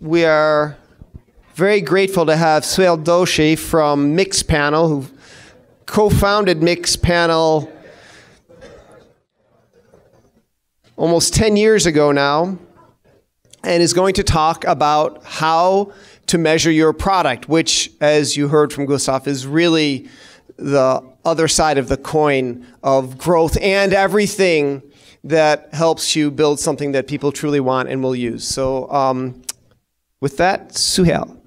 we are very grateful to have Sухail Doshe from Mixpanel, who co-founded Mixpanel almost 10 years ago now, and is going to talk about how to measure your product, which, as you heard from Gustav, is really the other side of the coin of growth and everything that helps you build something that people truly want and will use. So with that, Sухail.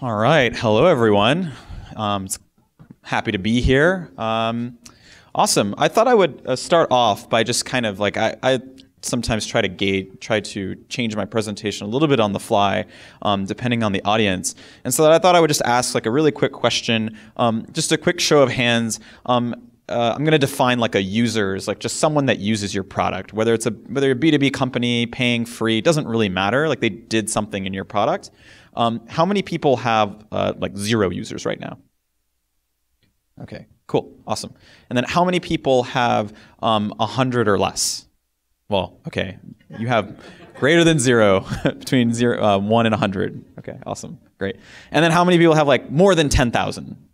All right. Hello, everyone. Happy to be here. Awesome. I thought I would start off by just kind of like, I sometimes try to change my presentation a little bit on the fly, depending on the audience. And so I thought I would just ask like a really quick question, just a quick show of hands. I'm going to define like a user as like just someone that uses your product, whether you're a B2B company paying free, doesn't really matter. Like they did something in your product. How many people have like 0 users right now? Okay, cool, awesome. And then how many people have 100 or less? Well, okay, you have greater than 0, between 1 and 100. Okay, awesome, great. And then how many people have like more than 10,000?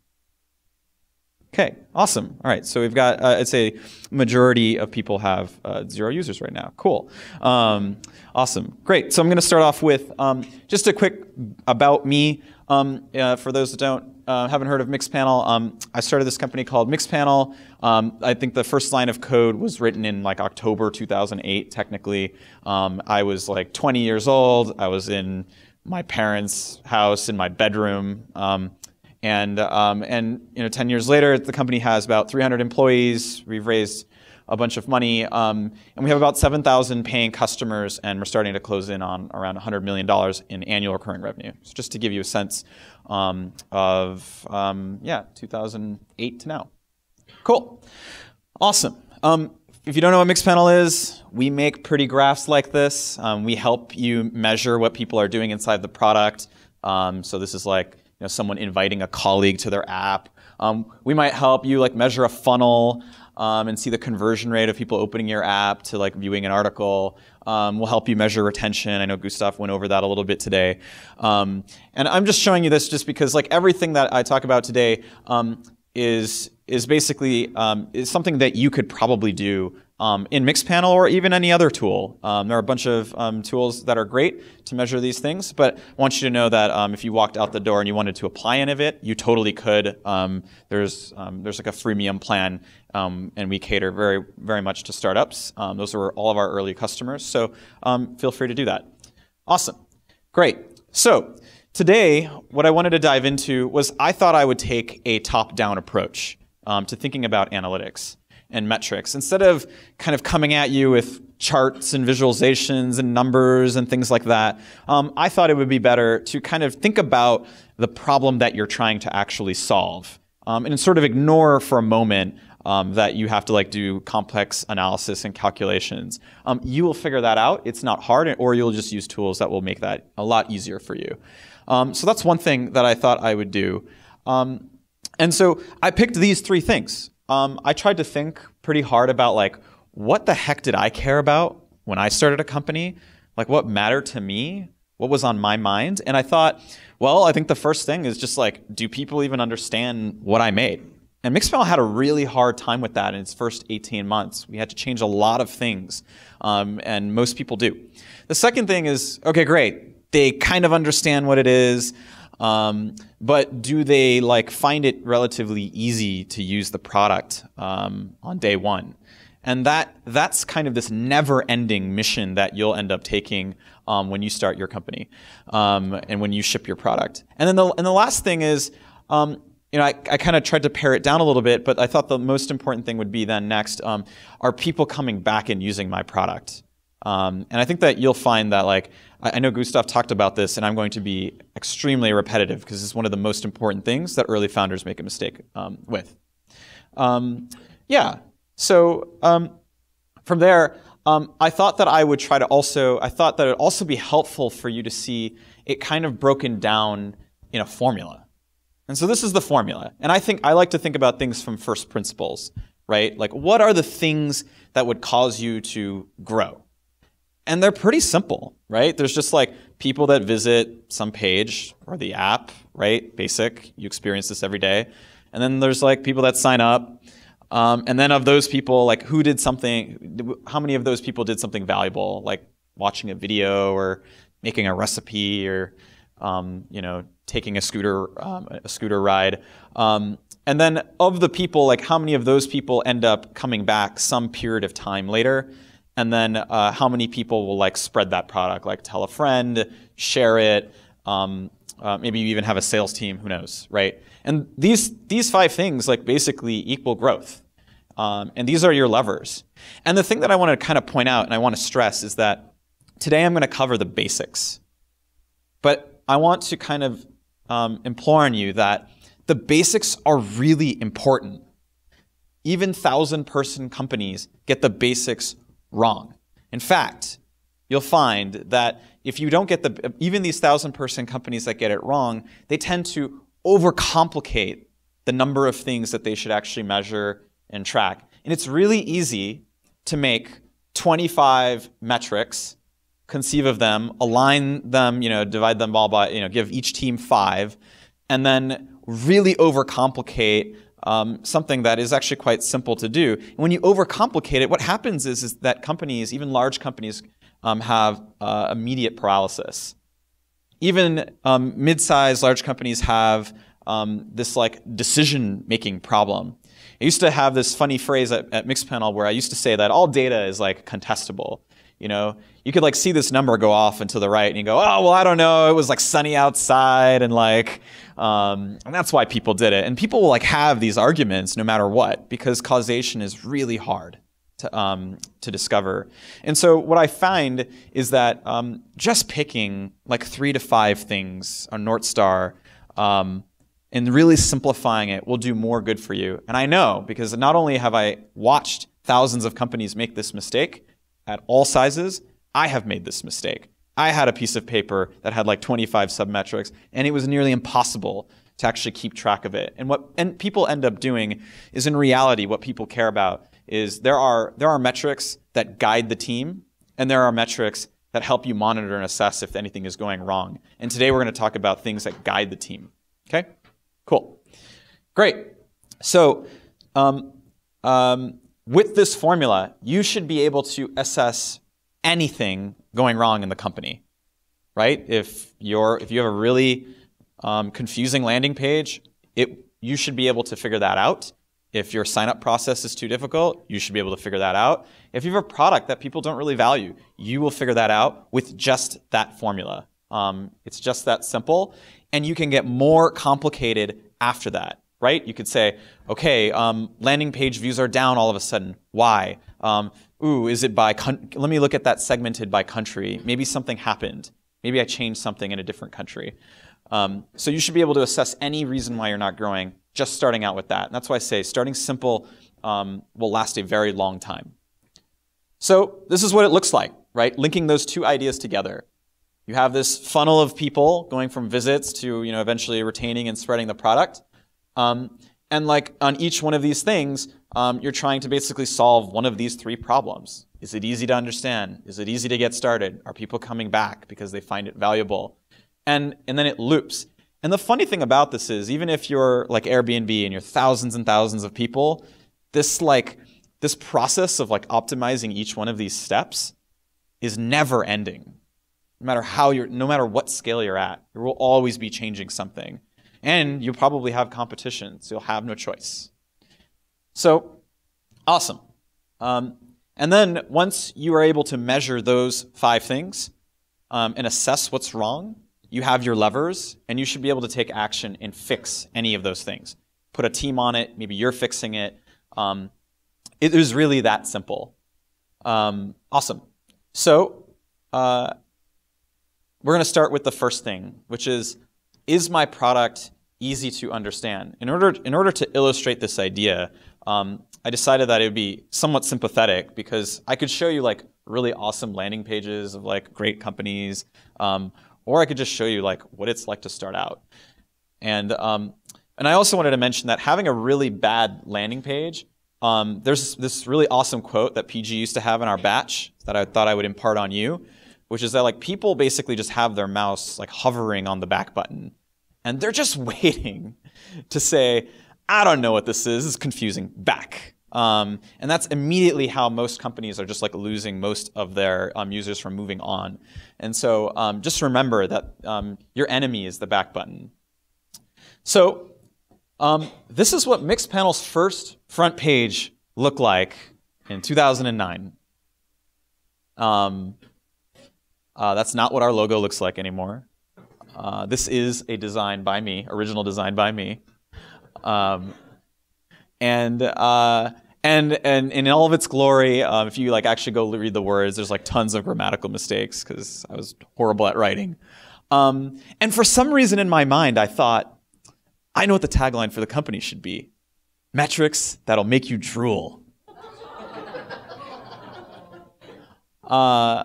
Okay, awesome. All right, so we've got, I'd say majority of people have 0 users right now. Cool. Awesome, great. So I'm gonna start off with just a quick about me. For those that haven't heard of Mixpanel, I started this company called Mixpanel. I think the first line of code was written in like October 2008, technically. I was like 20 years old. I was in my parents' house in my bedroom. And 10 years later, the company has about 300 employees. We've raised a bunch of money, and we have about 7,000 paying customers, and we're starting to close in on around $100 million in annual recurring revenue. So just to give you a sense of 2008 to now. Cool, awesome. If you don't know what Mixpanel is, we make pretty graphs like this. We help you measure what people are doing inside the product. So this is like someone inviting a colleague to their app. We might help you like measure a funnel and see the conversion rate of people opening your app to like viewing an article. We'll help you measure retention. I know Gustav went over that a little bit today. And I'm just showing you this just because like everything that I talk about today is basically is something that you could probably do in Mixpanel or even any other tool. There are a bunch of tools that are great to measure these things, but I want you to know that if you walked out the door and you wanted to apply any of it, you totally could. There's like a freemium plan, and we cater very, very much to startups. Those are all of our early customers, so feel free to do that. Awesome, great. So today, what I wanted to dive into was I thought I would take a top-down approach to thinking about analytics and metrics. Instead of kind of coming at you with charts and visualizations and numbers and things like that, I thought it would be better to kind of think about the problem that you're trying to actually solve and sort of ignore for a moment that you have to like do complex analysis and calculations. You will figure that out. It's not hard, or you'll just use tools that will make that a lot easier for you. So that's one thing that I thought I would do. And so I picked these 3 things. I tried to think pretty hard about like, what the heck did I care about when I started a company? Like what mattered to me? What was on my mind? And I thought, well, I think the first thing is just like, do people even understand what I made? And Mixpanel had a really hard time with that in its first 18 months. We had to change a lot of things, and most people do. The second thing is, okay, great. They kind of understand what it is. But do they like find it relatively easy to use the product on day one? And that's kind of this never-ending mission that you'll end up taking when you start your company and when you ship your product. And then the last thing is, I kind of tried to pare it down a little bit, but I thought the most important thing would be then next, are people coming back and using my product? And I think that you'll find that like, I know Gustav talked about this, and I'm going to be extremely repetitive because it's one of the most important things that early founders make a mistake with. So from there, I thought that I would try to I thought that it would also be helpful for you to see it kind of broken down in a formula. And so this is the formula. And I like to think about things from first principles. right? Like, what are the things that would cause you to grow? And they're pretty simple, right? There's just like people that visit some page or the app, right? Basic, you experience this every day. And then there's like people that sign up. And then of those people, like who did something, how many of those people did something valuable, like watching a video or making a recipe or, taking a scooter ride. And then of the people, like how many of those people end up coming back some period of time later? And then how many people will like spread that product, like tell a friend, share it, maybe you even have a sales team, who knows, right? And these 5 things like basically equal growth. And these are your levers. And the thing that I want to kind of point out and I want to stress is that today I'm going to cover the basics. But I want to kind of implore on you that the basics are really important. Even 1,000-person companies get the basics wrong. In fact, you'll find that if you don't get even these 1,000-person companies that get it wrong, they tend to overcomplicate the number of things that they should actually measure and track. And it's really easy to make 25 metrics, conceive of them, align them, divide them all by, give each team 5, and then really overcomplicate something that is actually quite simple to do. And when you overcomplicate it, what happens is that companies, even large companies, have immediate paralysis. Even mid-sized large companies have this like decision-making problem. I used to have this funny phrase at Mixpanel where I used to say that all data is like contestable. You could like see this number go off and to the right and you go, oh, well, I don't know. It was like sunny outside and like, and that's why people did it. And people will like have these arguments no matter what, because causation is really hard to discover. And so what I find is that just picking like 3 to 5 things, a North Star, and really simplifying it will do more good for you. And I know, because not only have I watched thousands of companies make this mistake at all sizes, I have made this mistake. I had a piece of paper that had like 25 submetrics, and it was nearly impossible to actually keep track of it. And what people end up doing is, in reality, what people care about is there are metrics that guide the team, and there are metrics that help you monitor and assess if anything is going wrong. And today we're going to talk about things that guide the team. Okay? Cool. Great. So with this formula, you should be able to assess anything going wrong in the company, right? If you have a really confusing landing page, you should be able to figure that out. If your sign-up process is too difficult, you should be able to figure that out. If you have a product that people don't really value, you will figure that out with just that formula. It's just that simple. And you can get more complicated after that, right? You could say, okay, landing page views are down all of a sudden. Why? Is it by, let me look at that segmented by country. Maybe something happened. Maybe I changed something in a different country. So you should be able to assess any reason why you're not growing, just starting out with that. And that's why I say starting simple will last a very long time. So this is what it looks like, right? Linking those 2 ideas together. You have this funnel of people going from visits to eventually retaining and spreading the product. And like on each one of these things, you're trying to basically solve one of these 3 problems. Is it easy to understand? Is it easy to get started? Are people coming back because they find it valuable? And then it loops. And the funny thing about this is, even if you're like Airbnb and you're thousands and thousands of people, this process of like optimizing each one of these steps is never ending. No matter what scale you're at, you will always be changing something. And you'll probably have competition, so you'll have no choice. So, awesome. And then once you are able to measure those 5 things and assess what's wrong, you have your levers, and you should be able to take action and fix any of those things. Put a team on it, maybe you're fixing it. It is really that simple. Awesome. So, we're going to start with the first thing, which is my product easy to understand? In order to illustrate this idea, I decided that it would be somewhat sympathetic, because I could show you like really awesome landing pages of like great companies, or I could just show you like what it's like to start out. And I also wanted to mention that having a really bad landing page there's this really awesome quote that PG used to have in our batch that I thought I would impart on you, which is that like people basically just have their mouse like hovering on the back button, and they're just waiting to say, I don't know what this is. It's confusing. Back. And that's immediately how most companies are just like losing most of their users from moving on. And so just remember that your enemy is the back button. So this is what Mixpanel's first front page looked like in 2009. That's not what our logo looks like anymore. This is a design by me, original design by me. And in all of its glory, if you like actually go read the words, there's like tons of grammatical mistakes because I was horrible at writing. And for some reason in my mind, I thought, I know what the tagline for the company should be. Metrics that'll make you drool. I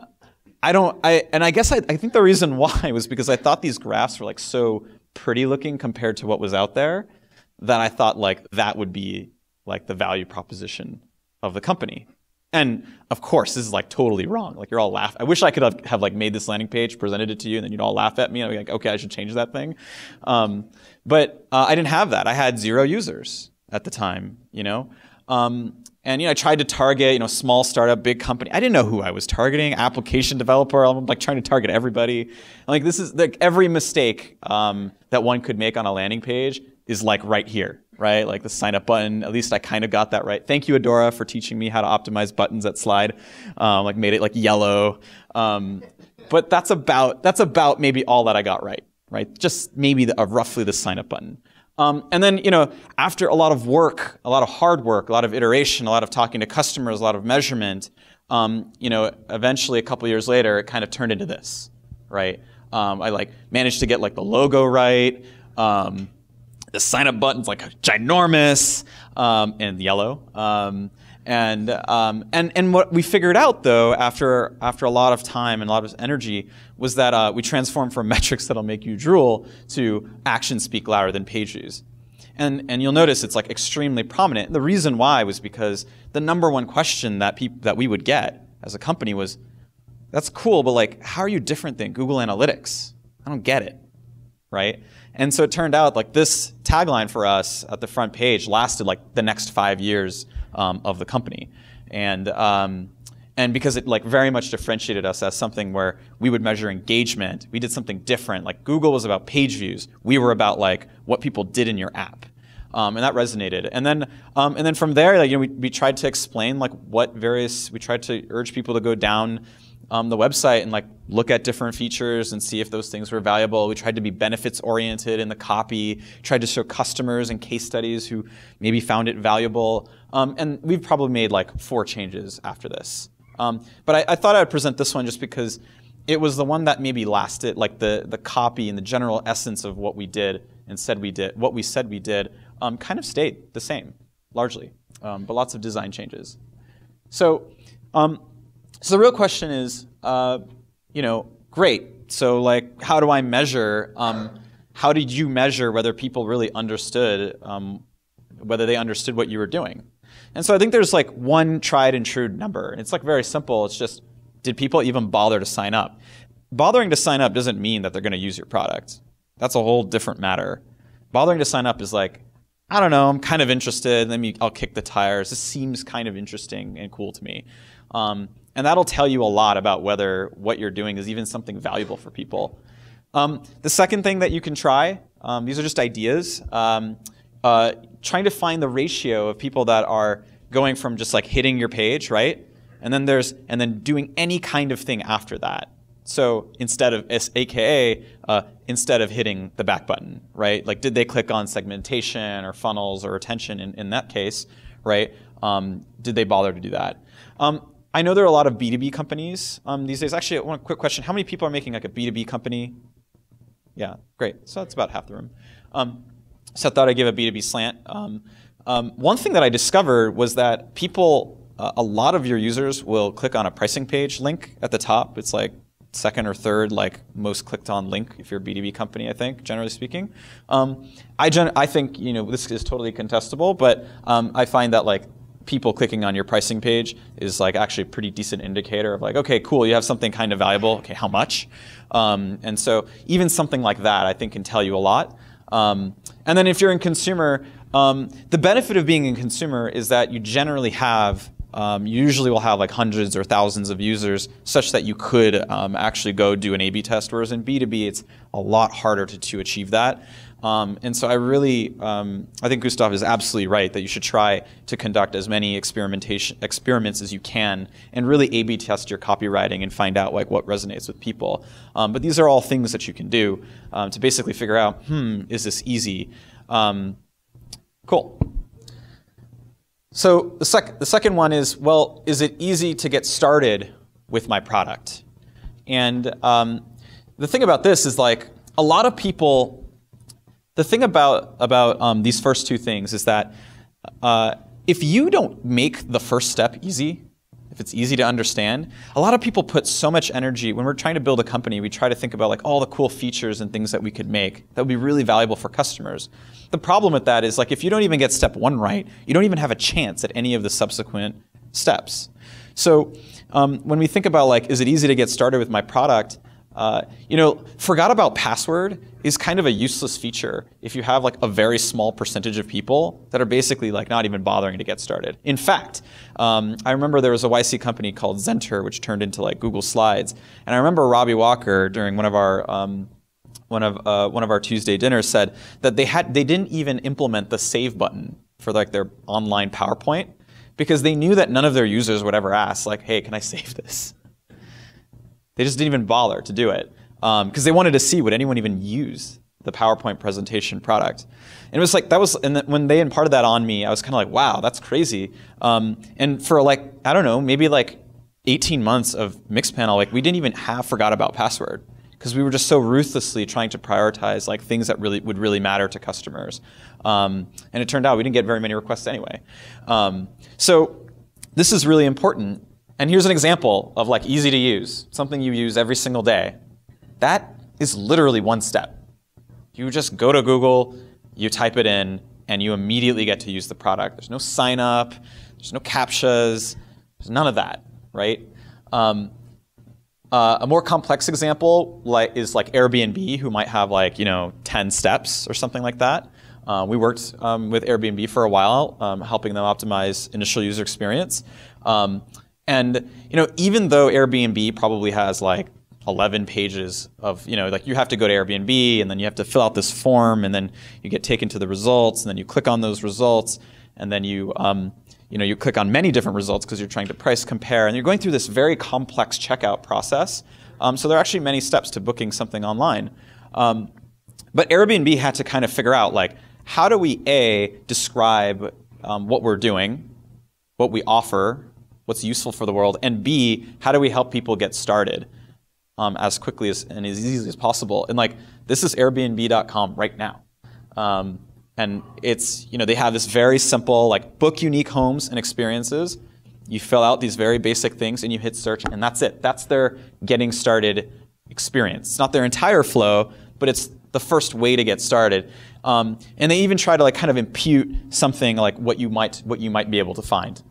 guess I think the reason why was because I thought these graphs were like so pretty looking compared to what was out there that I thought like that would be like the value proposition of the company. And of course, this is like totally wrong. Like you're all laughing. I wish I could have like made this landing page, presented it to you, and then you'd all laugh at me. I'd be like, okay, I should change that thing. But I didn't have that. I had 0 users at the time, you know. And I tried to target, small startup, big company. I didn't know who I was targeting. Application developer. I'm like trying to target everybody. Like this is like every mistake that one could make on a landing page is like right here, right? Like the sign up button. At least I kind of got that right. Thank you, Adora, for teaching me how to optimize buttons that slide. Like made it like yellow. But that's about maybe all that I got right? Just maybe roughly the sign up button. And then, after a lot of work, a lot of hard work, a lot of iteration, a lot of talking to customers, a lot of measurement, eventually a couple years later, it kind of turned into this, right? I like managed to get like the logo right. The sign up button's like ginormous, and yellow. And what we figured out though, after a lot of time and a lot of energy, was that we transformed from metrics that'll make you drool to actions speak louder than page views. And you'll notice it's like extremely prominent. The reason why was because the #1 question that we would get as a company was, that's cool, but like, how are you different than Google Analytics? I don't get it, right? And so it turned out like this tagline for us at the front page lasted like the next 5 years of the company. And because it like very much differentiated us as something where we would measure engagement, we did something different. Like Google was about page views. We were about like what people did in your app. And that resonated. And then from there, like, we tried to explain like we tried to urge people to go down the website and like look at different features and see if those things were valuable. We tried to be benefits oriented in the copy, tried to show customers and case studies who maybe found it valuable. And we've probably made like 4 changes after this. But I thought I would present this one just because it was the one that maybe lasted, like the copy and the general essence of what we did and what we said we did kind of stayed the same, largely, but lots of design changes. So the real question is, great. So like, how do I measure? How did you measure whether people really understood, whether they understood what you were doing? And so I think there's like one tried and true number. And it's like very simple. It's just, did people even bother to sign up? Bothering to sign up doesn't mean that they're going to use your product. That's a whole different matter. Bothering to sign up is like, I don't know, I'm kind of interested. I'll kick the tires. This seems kind of interesting and cool to me. And that'll tell you a lot about whether what you're doing is even something valuable for people. The second thing that you can try, these are just ideas, trying to find the ratio of people that are going from just like hitting your page, right? And then doing any kind of thing after that. So instead of instead of hitting the back button, right? Like, did they click on segmentation or funnels or retention in that case, right? Did they bother to do that? I know there are a lot of B2B companies these days. Actually, one quick question. How many people are making like a B2B company? Yeah, great. So that's about half the room. So I thought I'd give a B2B slant. One thing that I discovered was that people, a lot of your users will click on a pricing page link at the top. It's like second or third like most clicked on link if you're a B2B company, I think, generally speaking. I think this is totally contestable, but I find that like people clicking on your pricing page is like actually a pretty decent indicator of like, okay, cool, you have something kind of valuable. Okay, how much? And so even something like that, I think, can tell you a lot. And then if you're in consumer, the benefit of being in consumer is that you generally have, you usually will have like hundreds or thousands of users such that you could actually go do an A/B test, whereas in B2B, it's a lot harder to achieve that. And so I really, I think Gustav is absolutely right that you should try to conduct as many experiments as you can and really A/B test your copywriting and find out like what resonates with people. But these are all things that you can do to basically figure out, is this easy? Cool. So the second one is, well, is it easy to get started with my product? And the thing about this is like a lot of people. The thing about these first two things is that if you don't make the first step easy, if it's easy to understand, a lot of people put so much energy. When we're trying to build a company, we try to think about like all the cool features and things that we could make that would be really valuable for customers. The problem with that is like if you don't even get step one right, you don't even have a chance at any of the subsequent steps. So when we think about like, is it easy to get started with my product? Forgot about password is kind of a useless feature if you have like a very small percentage of people that are basically like not even bothering to get started. In fact, I remember there was a YC company called Zenter, which turned into like Google Slides, and I remember Robbie Walker during one of our Tuesday dinners said that they didn't even implement the save button for like their online PowerPoint because they knew that none of their users would ever ask like, hey, can I save this? They just didn't even bother to do it because they wanted to see would anyone even use the PowerPoint presentation product. And it was like, when they imparted that on me, I was kind of like, wow, that's crazy. And for like, I don't know, maybe like 18 months of Mixpanel, like we didn't even have forgot about password because we were just so ruthlessly trying to prioritize like things that would really matter to customers. And it turned out we didn't get very many requests anyway. So this is really important. And here's an example of like easy to use, something you use every single day. That is literally one step. You just go to Google, you type it in, and you immediately get to use the product. There's no sign up, there's no CAPTCHAs, there's none of that, right? A more complex example is like Airbnb, who might have like 10 steps or something like that. We worked with Airbnb for a while, helping them optimize initial user experience. And even though Airbnb probably has like 11 pages of, like you have to go to Airbnb and then you have to fill out this form and then you get taken to the results and then you click on those results and then you click on many different results because you're trying to price compare and you're going through this very complex checkout process. So there are actually many steps to booking something online. But Airbnb had to kind of figure out like, how do we describe what we're doing, what we offer, what's useful for the world, and B, how do we help people get started as quickly and as easily as possible? And like, this is Airbnb.com right now. And it's, they have this very simple, like book unique homes and experiences. You fill out these very basic things and you hit search and that's it. That's their getting started experience. It's not their entire flow, but it's the first way to get started. And they even try to like kind of impute something like what you might be able to find.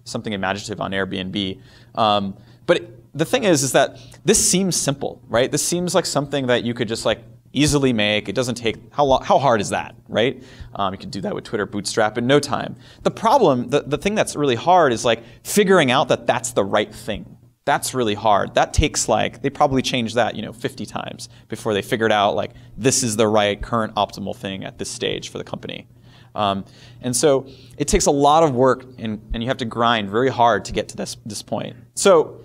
Something imaginative on Airbnb. But the thing is that this seems simple, right? This seems like something that you could just like easily make. It doesn't take, how hard is that, right? You could do that with Twitter Bootstrap in no time. The problem, the thing that's really hard is like figuring out that that's the right thing. That's really hard. That takes like, they probably changed that 50 times before they figured out like this is the right current optimal thing at this stage for the company. And so it takes a lot of work and you have to grind very hard to get to this point. So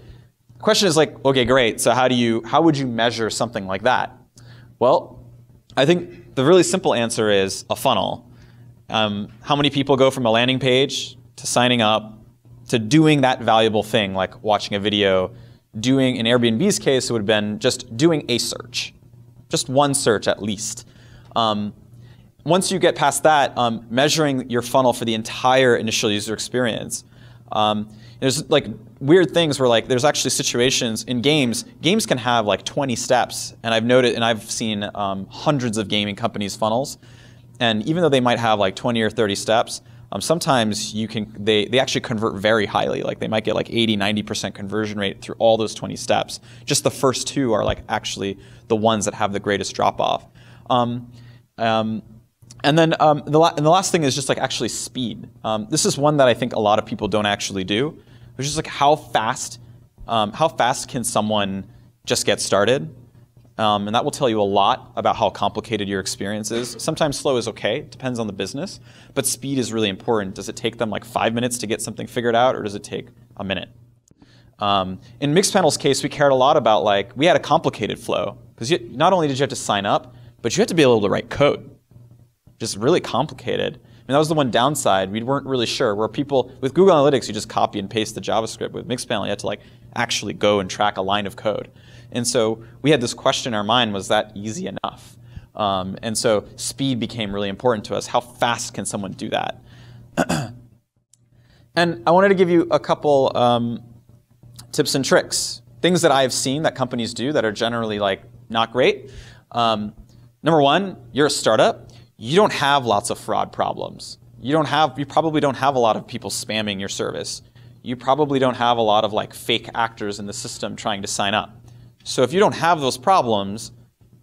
the question is like, okay, great. So how would you measure something like that? Well, I think the really simple answer is a funnel. How many people go from a landing page to signing up to doing that valuable thing like watching a video, in Airbnb's case, it would have been just doing a search, just one search at least. Once you get past that, measuring your funnel for the entire initial user experience. There's like weird things where like there's actually situations in games can have like 20 steps, and I've seen hundreds of gaming companies' funnels, and even though they might have like 20 or 30 steps, sometimes they actually convert very highly. Like they might get like 80-90% conversion rate through all those 20 steps. Just the first 2 are like actually the ones that have the greatest drop off. And then the last thing is just like actually speed. This is one that I think a lot of people don't actually do, which is like how fast can someone just get started? And that will tell you a lot about how complicated your experience is. Sometimes slow is okay, it depends on the business, but speed is really important. Does it take them like 5 minutes to get something figured out, or does it take a minute? In Mixpanel's case, we cared a lot about we had a complicated flow, because not only did you have to sign up, but you had to be able to write code. Just really complicated. And that was the one downside. We weren't really sure. Where people, with Google Analytics, you just copy and paste the JavaScript. With Mixpanel, you had to actually go and track a line of code. And so we had this question in our mind, was that easy enough? And so speed became really important to us. How fast can someone do that? And I wanted to give you a couple tips and tricks. Things that I've seen that companies do that are generally not great. Number one, you're a startup. You don't have lots of fraud problems. You probably don't have a lot of people spamming your service. You probably don't have a lot of fake actors in the system trying to sign up. So if you don't have those problems,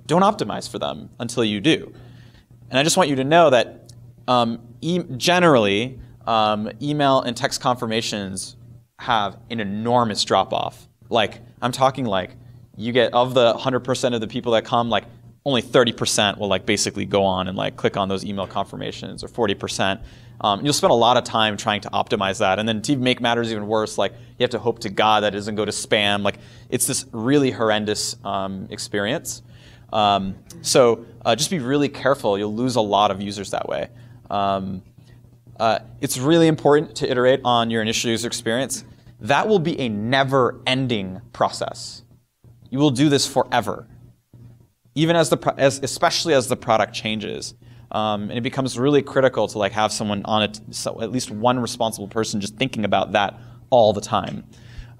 don't optimize for them until you do. And I just want you to know that generally, email and text confirmations have an enormous drop-off. I'm talking you get, of the 100% of the people that come, only 30% will basically go on and click on those email confirmations, or 40%. You'll spend a lot of time trying to optimize that, and then to make matters even worse, you have to hope to God that it doesn't go to spam. It's this really horrendous experience. So just be really careful. You'll lose a lot of users that way. It's really important to iterate on your initial user experience. That will be a never-ending process. You will do this forever, even especially as the product changes. And it becomes really critical to have someone on it, so at least one responsible person just thinking about that all the time.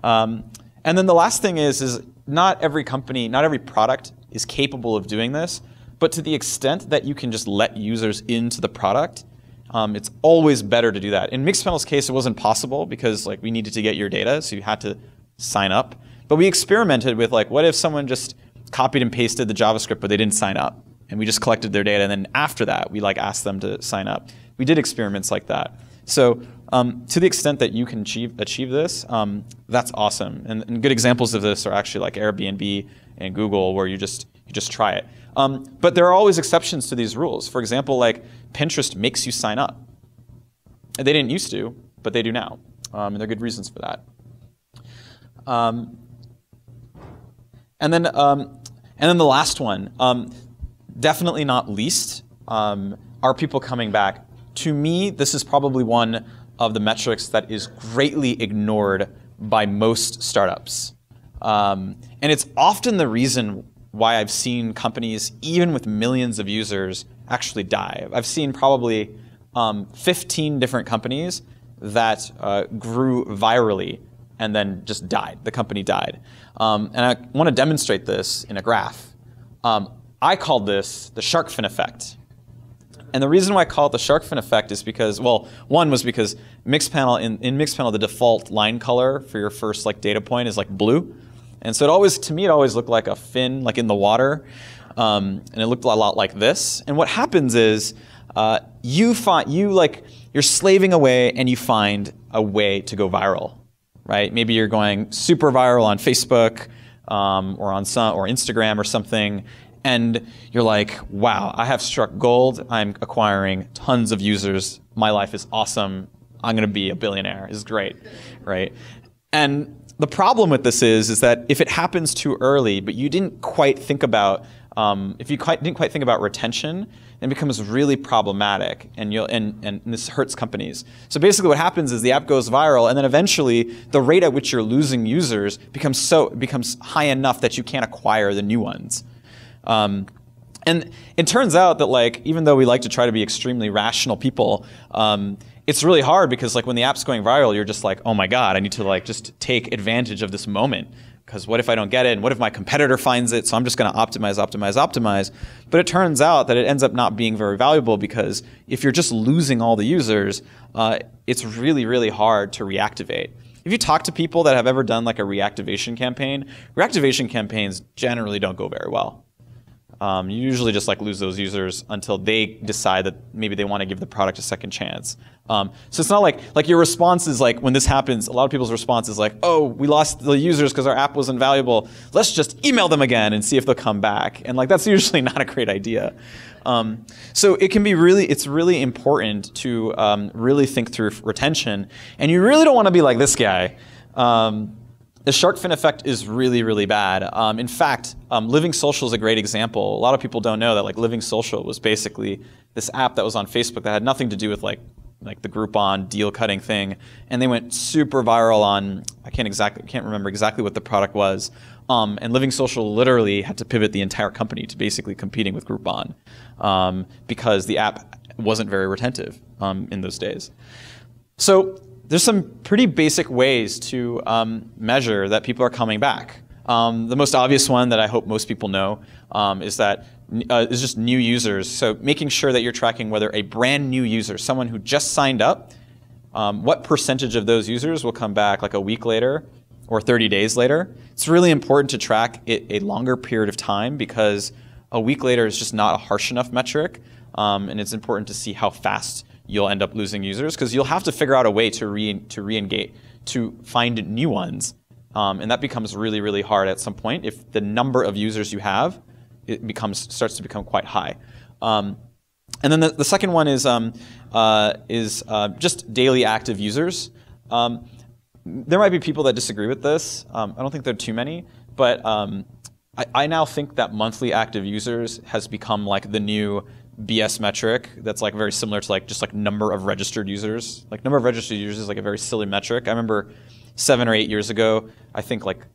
And then the last thing is not every company, not every product is capable of doing this, but to the extent that you can just let users into the product, it's always better to do that. In Mixpanel's case, it wasn't possible because we needed to get your data, so you had to sign up. But we experimented with what if someone just copied and pasted the JavaScript, but they didn't sign up, and we just collected their data, and then after that, we asked them to sign up. We did experiments like that. So to the extent that you can achieve this, that's awesome. And good examples of this are actually Airbnb and Google, where you just try it. But there are always exceptions to these rules. For example, Pinterest makes you sign up. They didn't used to, but they do now, and there are good reasons for that. And then the last one, definitely not least, are people coming back. To me, this is probably one of the metrics that is greatly ignored by most startups. And it's often the reason why I've seen companies, even with millions of users, actually die. I've seen probably 15 different companies that grew virally and then just died. The company died. And I want to demonstrate this in a graph. I called this the shark fin effect. And the reason why I call it the shark fin effect is because, well, one was because Mixpanel, in Mixpanel, the default line color for your first data point is blue. And so to me, it always looked like a fin in the water. And it looked a lot like this. And what happens is you're slaving away and you find a way to go viral, right? Maybe you're going super viral on Facebook or Instagram or something. And you're like, wow, I have struck gold. I'm acquiring tons of users. My life is awesome. I'm going to be a billionaire. It's great, right? And the problem with this is that if it happens too early, but you didn't quite think about, didn't quite think about retention, it becomes really problematic, and this hurts companies. So basically, what happens is the app goes viral, and then eventually, the rate at which you're losing users becomes high enough that you can't acquire the new ones. And it turns out that even though we like to try to be extremely rational people, it's really hard because when the app's going viral, you're just oh my God, I need to just take advantage of this moment because what if I don't get it? And what if my competitor finds it? So I'm just going to optimize, optimize, optimize. But it turns out that it ends up not being very valuable, because if you're just losing all the users, it's really, really hard to reactivate. If you talk to people that have ever done like a reactivation campaigns generally don't go very well. You usually just like lose those users until they decide that maybe they want to give the product a second chance. So it's not like your response is like, when this happens, a lot of people's response is like, oh, we lost the users because our app wasn't valuable. Let's just email them again and see if they'll come back. And like that's usually not a great idea. So it can be it's really important to really think through retention. And you really don't want to be like this guy. The shark fin effect is really, really bad. In fact, Living Social is a great example. A lot of people don't know that like Living Social was basically this app that was on Facebook that had nothing to do with like the Groupon deal cutting thing, and they went super viral on, I can't remember exactly what the product was. And Living Social literally had to pivot the entire company to basically competing with Groupon because the app wasn't very retentive in those days. So there's some pretty basic ways to measure that people are coming back. The most obvious one that I hope most people know is just new users. So making sure that you're tracking whether a brand new user, someone who just signed up, what percentage of those users will come back like a week later or 30 days later. It's really important to track it a longer period of time, because a week later is just not a harsh enough metric, and it's important to see how fast you'll end up losing users, because you'll have to figure out a way to re-engage, to find new ones. And that becomes really, really hard at some point if the number of users you have starts to become quite high. And then the second one is just daily active users. There might be people that disagree with this. I don't think there are too many, but I now think that monthly active users has become like the new BS metric that's like very similar to like just like number of registered users. Like number of registered users is like a very silly metric. I remember 7 or 8 years ago, I think like,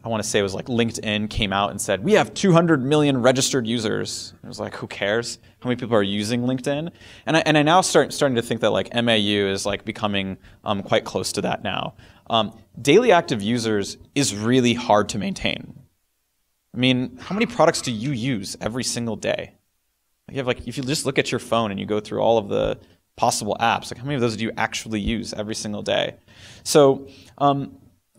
I want to say it was like LinkedIn came out and said, we have 200 million registered users. I was like, who cares? How many people are using LinkedIn? And I now starting to think that like MAU is like becoming quite close to that now. Daily active users is really hard to maintain. I mean, how many products do you use every single day? You have like, if you just look at your phone and you go through all of the possible apps, like how many of those do you actually use every single day? So I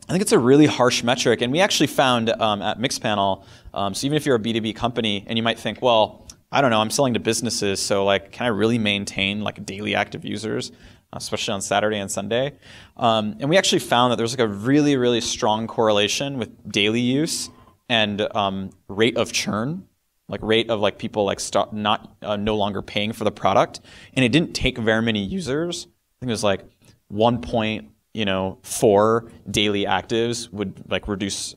think it's a really harsh metric, and we actually found at Mixpanel, so even if you're a B2B company and you might think, well, I don't know, I'm selling to businesses, so like, can I really maintain like daily active users, especially on Saturday and Sunday? And we actually found that there's like a really, really strong correlation with daily use and rate of churn. Like rate of like people like no longer paying for the product, and it didn't take very many users. I think it was like 1.4 daily actives would like reduce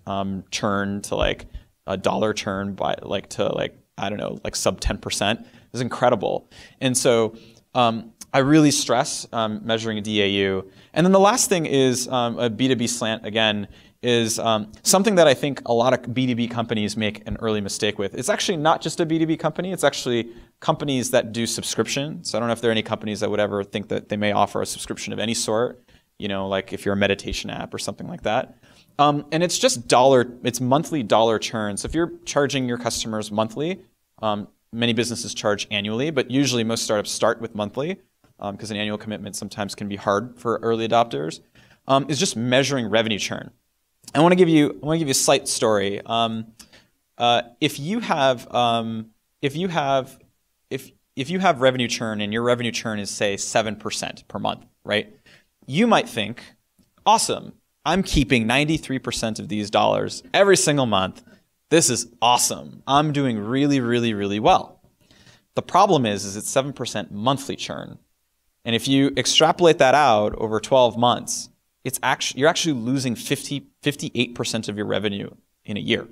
churn to like a dollar churn by like to like I don't know like sub 10%. It's incredible, and so I really stress measuring a DAU. And then the last thing is a B2B slant again. Is something that I think a lot of B2B companies make an early mistake with. It's actually not just a B2B company, it's actually companies that do subscription. So I don't know if there are any companies that would ever think that they may offer a subscription of any sort, you know, like if you're a meditation app or something like that. And it's just it's monthly dollar churn. So if you're charging your customers monthly, many businesses charge annually, but usually most startups start with monthly because an annual commitment sometimes can be hard for early adopters, is just measuring revenue churn. I want to give you a slight story. If you have revenue churn and your revenue churn is say 7% per month, right? You might think, awesome, I'm keeping 93% of these dollars every single month. This is awesome. I'm doing really, really, really well. The problem is it's 7% monthly churn, and if you extrapolate that out over 12 months. You're actually losing 58% of your revenue in a year.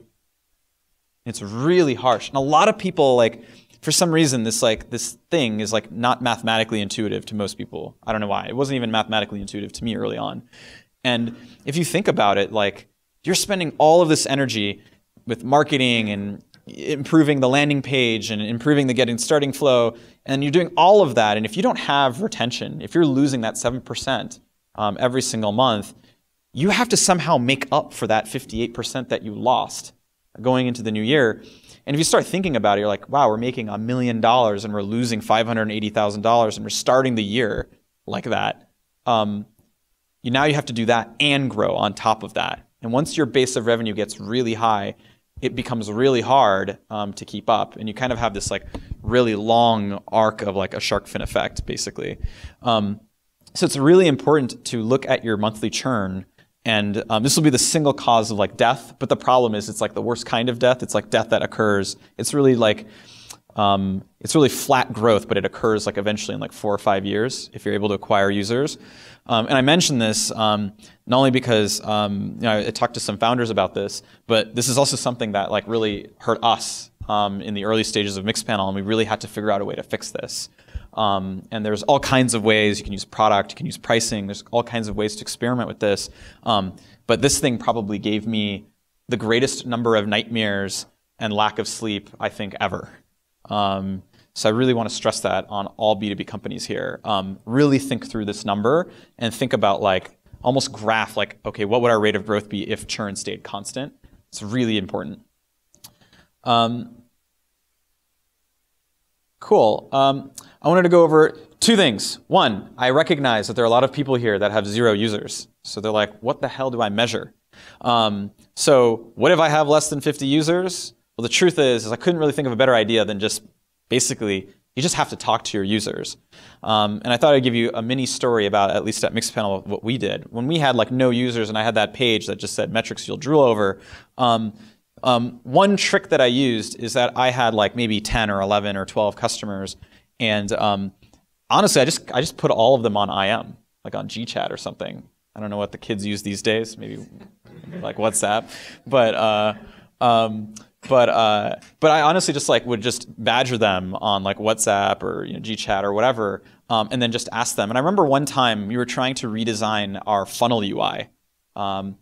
It's really harsh. And a lot of people, like, for some reason, this thing is like not mathematically intuitive to most people. I don't know why. It wasn't even mathematically intuitive to me early on. And if you think about it, like, you're spending all of this energy with marketing and improving the landing page and improving the getting starting flow, and you're doing all of that. And if you don't have retention, if you're losing that 7%, every single month, you have to somehow make up for that 58% that you lost going into the new year. And if you start thinking about it, you're like, wow, we're making $1 million and we're losing $580,000 and we're starting the year like that. Now you have to do that and grow on top of that. And once your base of revenue gets really high, it becomes really hard to keep up. And you kind of have this like really long arc of like a shark fin effect, basically. So it's really important to look at your monthly churn. And this will be the single cause of like death. But the problem is it's like the worst kind of death. It's like death that occurs. It's really like, it's really flat growth, but it occurs like eventually in like 4 or 5 years if you're able to acquire users. And I mention this not only because I talked to some founders about this, but this is also something that like really hurt us in the early stages of Mixpanel, and we really had to figure out a way to fix this. And there's all kinds of ways. You can use product, you can use pricing. There's all kinds of ways to experiment with this. But this thing probably gave me the greatest number of nightmares and lack of sleep, I think, ever. So I really want to stress that on all B2B companies here. Really think through this number and think about like almost graph like, okay, what would our rate of growth be if churn stayed constant? It's really important. Cool. I wanted to go over 2 things. One, I recognize that there are a lot of people here that have 0 users. So they're like, what the hell do I measure? So what if I have less than 50 users? Well, the truth is I couldn't really think of a better idea than just basically, you just have to talk to your users. And I thought I'd give you a mini story about, at least at Mixpanel, what we did. When we had like no users and I had that page that just said metrics you'll drool over, one trick that I used is that I had like maybe 10 or 11 or 12 customers. And honestly, I just put all of them on IM, like on GChat or something. I don't know what the kids use these days, maybe like WhatsApp. But I honestly just like would just badger them on like WhatsApp or GChat or whatever, and then just ask them. And I remember one time we were trying to redesign our funnel UI, and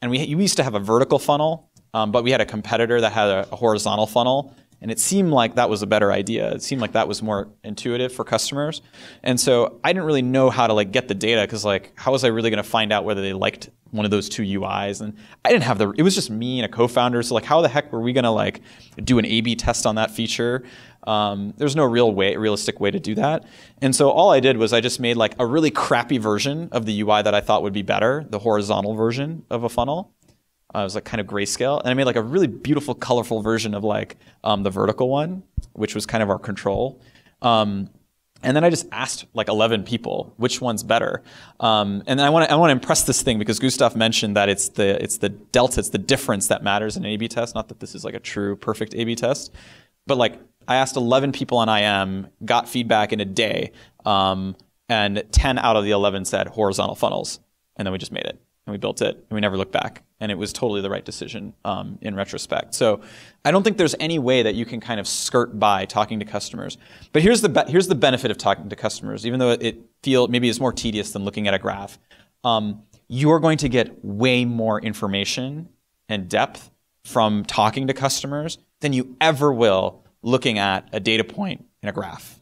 we used to have a vertical funnel, but we had a competitor that had a horizontal funnel. And it seemed like that was a better idea. It seemed like that was more intuitive for customers. And so I didn't really know how to like get the data because like how was I really going to find out whether they liked one of those 2 UIs? And I didn't have it was just me and a co-founder. So like how the heck were we going to like do an A/B test on that feature? There's no realistic way to do that. And so all I did was I just made like a really crappy version of the UI that I thought would be better, the horizontal version of a funnel. It was like kind of grayscale. And I made like a really beautiful, colorful version of like the vertical one, which was kind of our control. And then I just asked like 11 people, which one's better? And then I want to impress this thing because Gustav mentioned that it's the delta, it's the difference that matters in an A/B test. Not that this is like a true perfect A/B test, but like I asked 11 people on IM, got feedback in a day, and 10 out of the 11 said horizontal funnels. And then we just made it. And we built it, and we never looked back. And it was totally the right decision in retrospect. So I don't think there's any way that you can kind of skirt by talking to customers. But here's the benefit of talking to customers, even though maybe it's more tedious than looking at a graph. You're going to get way more information and depth from talking to customers than you ever will looking at a data point in a graph.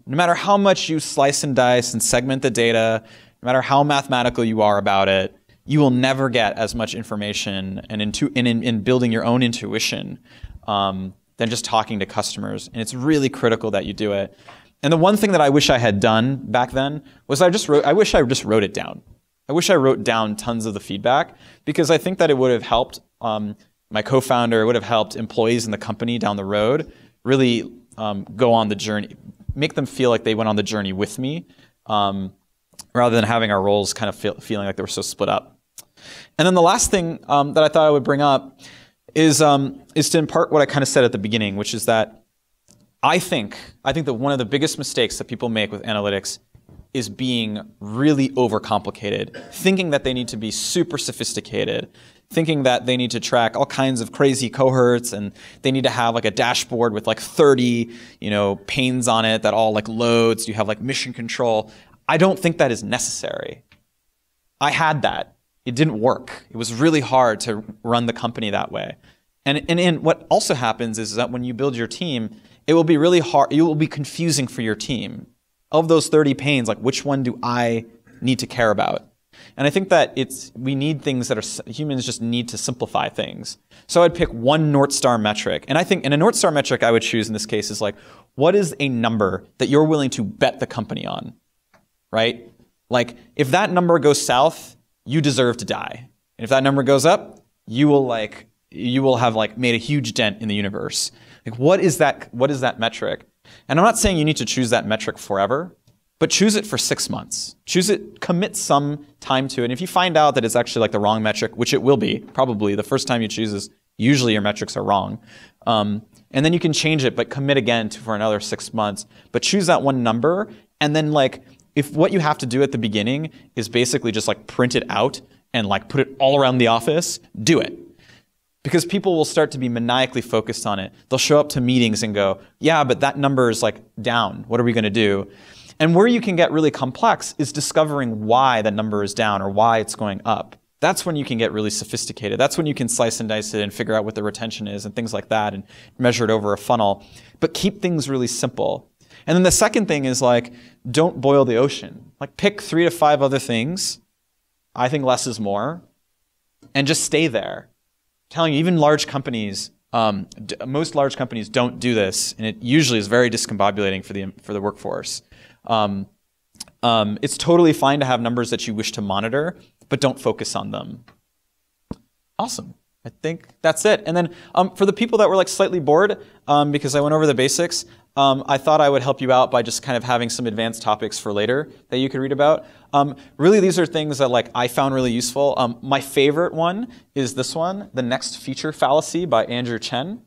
No matter how much you slice and dice and segment the data, no matter how mathematical you are about it, you will never get as much information and in building your own intuition than just talking to customers. And it's really critical that you do it. And the one thing that I wish I had done back then was I wish I just wrote it down. I wish I wrote down tons of the feedback because I think that it would have helped my co-founder, it would have helped employees in the company down the road really go on the journey, make them feel like they went on the journey with me. Rather than having our roles kind of feeling like they were so split up. And then the last thing that I thought I would bring up is to impart what I kind of said at the beginning, which is that I think that one of the biggest mistakes that people make with analytics is being really overcomplicated, thinking that they need to be super sophisticated, thinking that they need to track all kinds of crazy cohorts and they need to have like a dashboard with like 30, panes on it that all like loads. You have like mission control. I don't think that is necessary. I had that. It didn't work. It was really hard to run the company that way. And what also happens is that when you build your team, it will be really hard. It will be confusing for your team. Of those 30 panes, like which one do I need to care about? And I think that we need things that humans just need to simplify things. So I'd pick one North Star metric. And I think in a North Star metric I would choose in this case is like, what is a number that you're willing to bet the company on, right? Like if that number goes south, you deserve to die. And if that number goes up, you will have like made a huge dent in the universe. Like what is that metric? And I'm not saying you need to choose that metric forever, but choose it for 6 months. Choose it, commit some time to it. And if you find out that it's actually like the wrong metric, which it will be, probably the first time you choose is usually your metrics are wrong. And then you can change it, but commit again for another 6 months. But choose that one number, and then like, if what you have to do at the beginning is basically just like print it out and like put it all around the office, do it. Because people will start to be maniacally focused on it. They'll show up to meetings and go, yeah, but that number is like down. What are we going to do? And where you can get really complex is discovering why that number is down or why it's going up. That's when you can get really sophisticated. That's when you can slice and dice it and figure out what the retention is and things like that and measure it over a funnel. But keep things really simple. And then the second thing is like, don't boil the ocean. Like pick 3 to 5 other things. I think less is more. And just stay there. I'm telling you, even large companies, most large companies don't do this, and it usually is very discombobulating for the workforce. It's totally fine to have numbers that you wish to monitor, but don't focus on them. Awesome. I think that's it. And then for the people that were like slightly bored, because I went over the basics, I thought I would help you out by just kind of having some advanced topics for later that you could read about. Really, these are things that like I found really useful. My favorite one is this one, The Next Feature Fallacy by Andrew Chen.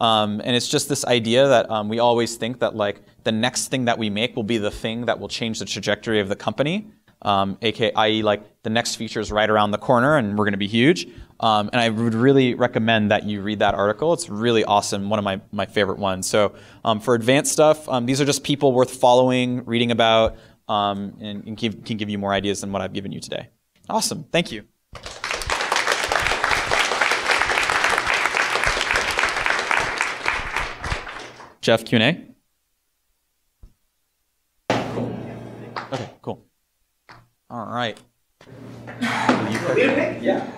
And it's just this idea that we always think that like the next thing that we make will be the thing that will change the trajectory of the company. i.e. like the next feature is right around the corner and we're going to be huge. And I would really recommend that you read that article. It's really awesome, one of my favorite ones. So for advanced stuff, these are just people worth following, reading about, and can give you more ideas than what I've given you today. Awesome. Thank you. Jeff, Q&A? Okay, cool. All right. Yeah.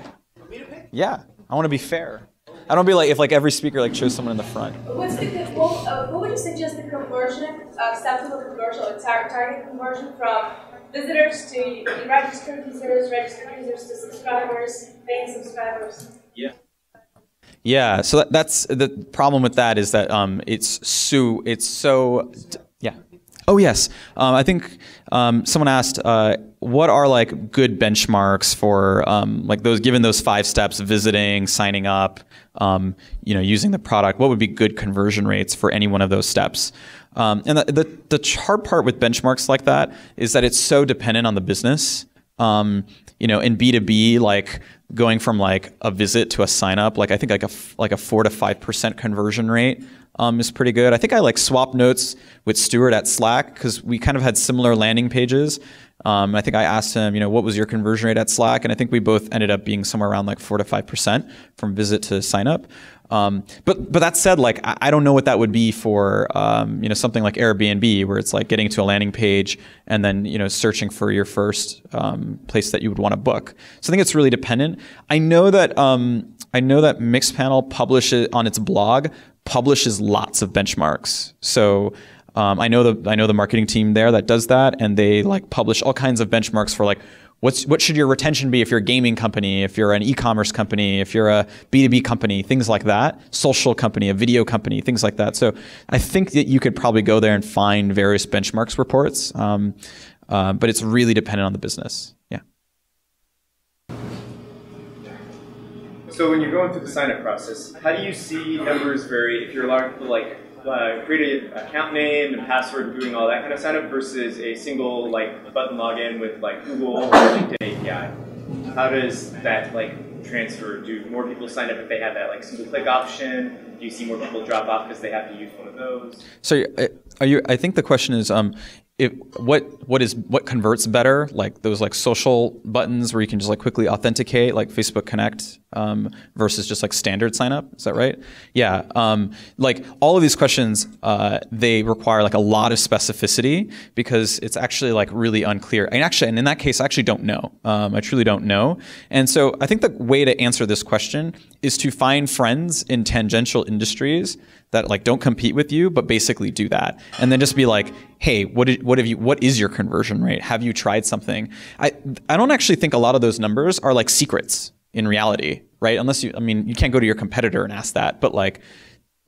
Yeah, I want to be fair. I don't be like if like every speaker like chose someone in the front. What would you suggest the conversion, steps of the conversion or target conversion from visitors to registered users to subscribers, paying subscribers? Yeah. Yeah. So that's the problem with that is that it's so yeah. Oh yes. I think someone asked what are like good benchmarks for like those given those 5 steps: visiting, signing up, using the product. What would be good conversion rates for any one of those steps? And the hard part with benchmarks like that is that it's so dependent on the business. In B2B, like going from like a visit to a sign up, like I think like a 4 to 5% conversion rate is pretty good. I think I like swapped notes with Stuart at Slack because we kind of had similar landing pages. I think I asked him, what was your conversion rate at Slack? And I think we both ended up being somewhere around like 4 to 5% from visit to sign up. But that said, like I don't know what that would be for something like Airbnb, where it's like getting to a landing page and then searching for your first place that you would want to book. So I think it's really dependent. I know that Mixpanel publishes lots of benchmarks. So I know the marketing team there that does that, and they like publish all kinds of benchmarks for like what should your retention be if you're a gaming company, if you're an e-commerce company, if you're a B2B company, things like that, social company, a video company, things like that. So I think that you could probably go there and find various benchmarks reports, but it's really dependent on the business. Yeah. So when you're going through the sign-up process, how do you see numbers vary if you're allowed to like create an account name and password and doing all that kind of sign-up versus a single like button login with like Google or LinkedIn API? How does that like transfer? Do more people sign up if they have that like single click option? Do you see more people drop off because they have to use one of those? So I think the question is what converts better, like those like social buttons where you can just like quickly authenticate, like Facebook Connect, versus just like standard sign up. Is that right? Yeah. Like all of these questions, they require like a lot of specificity because it's actually like really unclear. And in that case, I actually don't know. I truly don't know. And so I think the way to answer this question is to find friends in tangential industries that like don't compete with you, but basically do that. And then just be like, hey, what is your conversion rate? Have you tried something? I don't actually think a lot of those numbers are like secrets in reality, right? Unless you can't go to your competitor and ask that, but like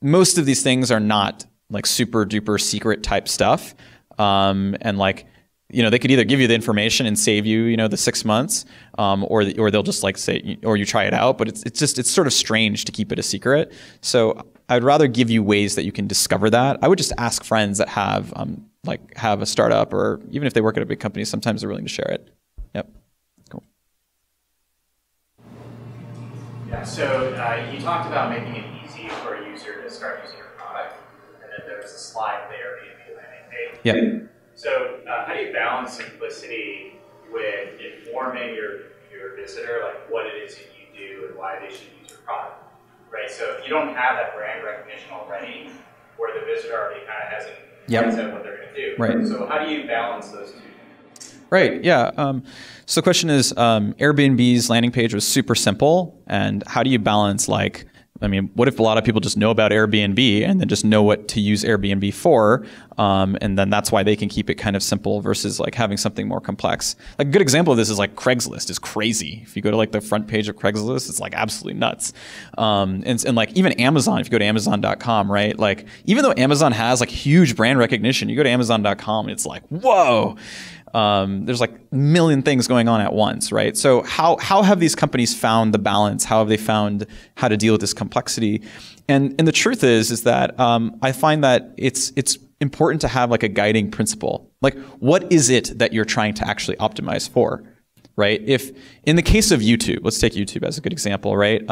most of these things are not like super duper secret type stuff. And like, they could either give you the information and save you, the 6 months, or they'll just like say, or you try it out, but it's sort of strange to keep it a secret. So I'd rather give you ways that you can discover that. I would just ask friends that have a startup, or even if they work at a big company, sometimes they're willing to share it. Yep. Cool. Yeah, so you talked about making it easy for a user to start using your product, and then there was a slide there, Airbnb landing page. Yeah. So how do you balance simplicity with informing your visitor, like what it is that you do and why they should use your product, right? So if you don't have that brand recognition already, where the visitor already kind of has an idea of what they're going to do. Right. So how do you balance those two? Right, yeah. So the question is, Airbnb's landing page was super simple, and how do you balance what if a lot of people just know about Airbnb and then just know what to use Airbnb for, and then that's why they can keep it kind of simple versus like having something more complex. Like a good example of this is like Craigslist is crazy. If you go to like the front page of Craigslist, it's like absolutely nuts. And like even Amazon, if you go to Amazon.com, right? Like even though Amazon has like huge brand recognition, you go to Amazon.com and it's like, whoa. There's like a million things going on at once, right? So how have these companies found the balance? How have they found how to deal with this complexity? And the truth is that I find that it's important to have like a guiding principle. Like, what is it that you're trying to actually optimize for, right? If in the case of YouTube, let's take YouTube as a good example, right?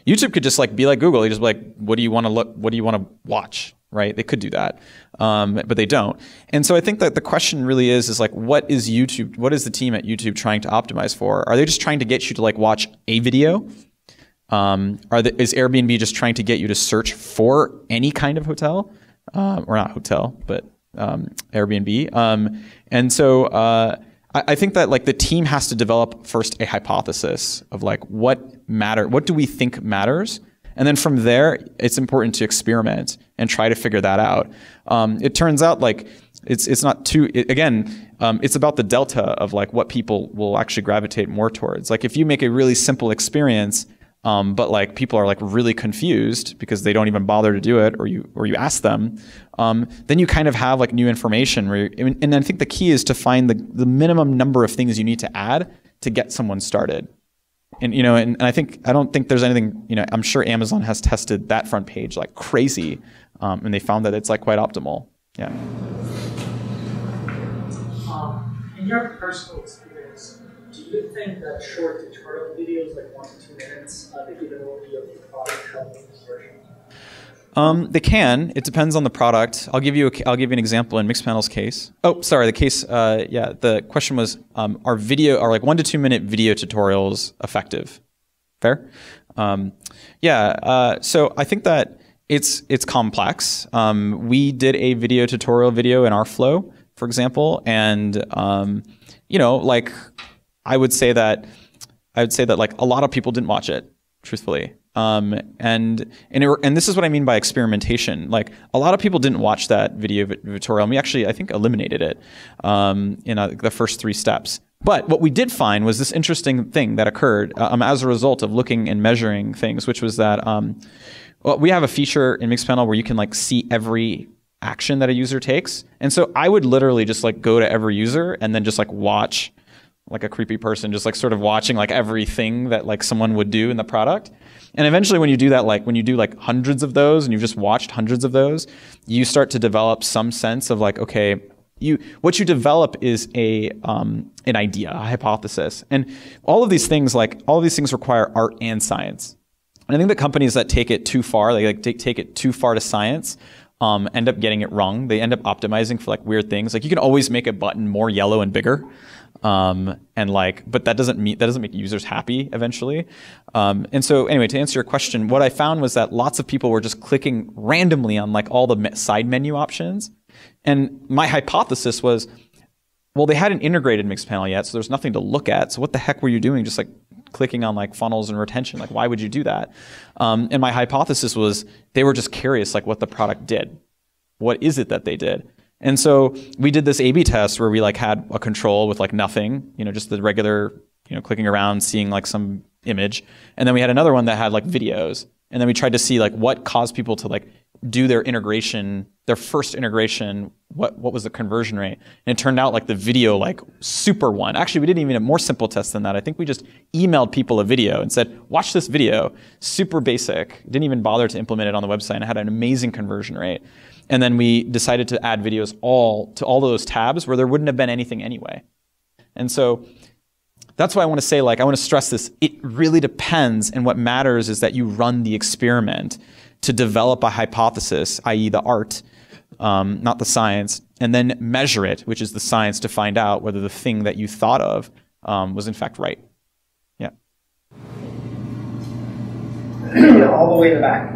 YouTube could just like be like Google. You just be like, what do you want to look? What do you want to watch? Right? They could do that, but they don't. And so I think that the question really is like, what is YouTube? What is the team at YouTube trying to optimize for? Are they just trying to get you to like watch a video? Is Airbnb just trying to get you to search for any kind of hotel, or not hotel, but Airbnb? And so I think that like the team has to develop first a hypothesis of like what do we think matters? And then from there, it's important to experiment and try to figure that out. It turns out like it's not too, it's about the delta of like what people will actually gravitate more towards. Like if you make a really simple experience, but like people are like really confused because they don't even bother to do it, or you ask them, then you kind of have like new information. And I think the key is to find the minimum number of things you need to add to get someone started. And I don't think there's anything, I'm sure Amazon has tested that front page like crazy, and they found that it's like quite optimal. Yeah. In your personal experience, do you think that short tutorial videos, like 1 to 2 minutes, the capability of the product help in conversion? They can. It depends on the product. I'll give you an example in Mixpanel's case. Oh, sorry. The case. The question was, are like 1 to 2 minute video tutorials effective? Fair. So I think that it's complex. We did a video tutorial video in our flow, for example, and like I would say that like a lot of people didn't watch it, truthfully. And this is what I mean by experimentation. Like a lot of people didn't watch that video tutorial, and we actually, I think, eliminated it in the first 3 steps. But what we did find was this interesting thing that occurred as a result of looking and measuring things, which was that we have a feature in Mixpanel where you can like see every action that a user takes. And so I would literally just like go to every user and then just like watch like a creepy person, just like sort of watching like everything that like someone would do in the product. And eventually when you do that, like when you do like hundreds of those and you've just watched hundreds of those, you start to develop some sense of like, okay, what you develop is an idea, a hypothesis. And all of these things require art and science. And I think the companies that take it too far, take it too far to science, end up getting it wrong. They end up optimizing for like weird things. Like you can always make a button more yellow and bigger. But that doesn't make users happy eventually. And so anyway, to answer your question, what I found was that lots of people were just clicking randomly on like all the side menu options. And my hypothesis was, well, they hadn't integrated Mixpanel yet, so there's nothing to look at. So what the heck were you doing just like clicking on like funnels and retention? Like, why would you do that? And my hypothesis was they were just curious like what the product did. What is it that they did? And so we did this A/B test where we like had a control with like nothing, just the regular, clicking around, seeing like some image. And then we had another one that had like videos. And then we tried to see like what caused people to like do their integration, their first integration, what was the conversion rate? And it turned out like the video like super won. Actually, we didn't even have a more simple test than that. I think we just emailed people a video and said, watch this video, super basic. Didn't even bother to implement it on the website, and it had an amazing conversion rate. And then we decided to add videos to all those tabs where there wouldn't have been anything anyway. And so that's why I want to say, like, I want to stress this. It really depends, and what matters is that you run the experiment to develop a hypothesis, i.e. the art, not the science, and then measure it, which is the science, to find out whether the thing that you thought of was in fact right. Yeah. All the way in the back.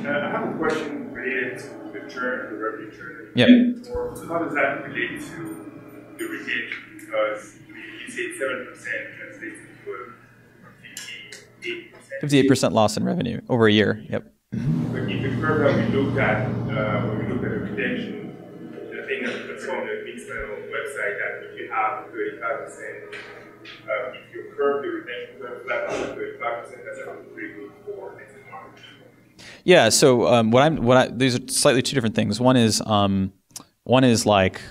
I have a question related to the churn, the revenue churn. Yeah. Or how does that relate to the retention? Because you say 7% translates into 58%. 58% loss in revenue over a year. Yep. But if the curve that we looked at, when we looked at the retention, I think that's on the Mixpanel website, that if you have 35%, if you curve the retention curve flat on 35%, that's actually pretty good for next market. Yeah. So these are slightly two different things. One is like